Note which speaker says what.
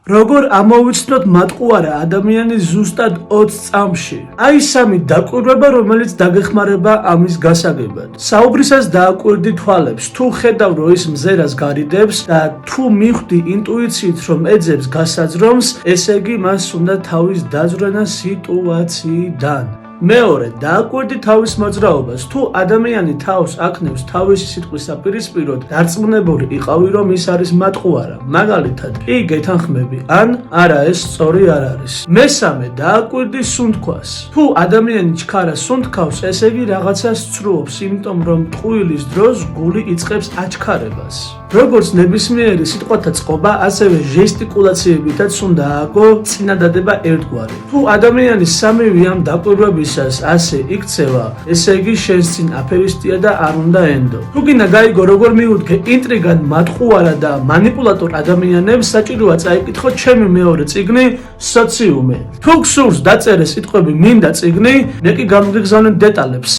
Speaker 1: როგორ ამოვიცნოთ მატყუარა ადამიანი ზუსტად 20 წამში? აი სამი დაკვირვება, რომელიც დაგეხმარება ამის გასაგებად. საუბრისას დააკვირდი თვალებს, თუ ხედავ რომ ის მზერას გარიდებს და თუ მიხვდი ინტუიციით რომ ეძებს გასაძრომს, ესე იგი მას უნდა თავის დაძვრენა სიტუაციიდან. მეორე, დააკვირდი თავის მოძრაობას. თუ ადამიანი თავს აქნევს თავისი სიტყვის საპირისპიროდ, დარწმუნებული იყავი რომ ის არის მატყუარა. მაგალითად, კი გეთანხმები, ან არა ეს სწორი არ არის. მესამე, დააკვირდი სუნთქვას. თუ ადამიანი ჩქარა სუნთქავს, ესე იგი რაღაცას ცრუობს, იმიტომ რომ ტყუილის დროს გული იწყებს აჩქარებას. როგორც ნებისმიერი სიტყვათა წყობა, ასევე ჟესტიკულაციებითაც უნდა ააგო წინადადება ერთგვარი. თუ ადამიანის სამივე ამ დაკვირვებისას ასე იქცევა, ესე იგი შენს წინ აფერისტია და არ უნდა ენდო. თუ გინდა გაიგო როგორ მიუდგე ინტრიგან, მატყუარა და манипуლატორ ადამიანებს, საჭიროა წაიკითხო ჩემი მეორე წიგნი სოციუმი. თუ გსურს დაწერე სიტყვები მინდა წიგნი, მე კი გამგეგზავნებ დეტალებს.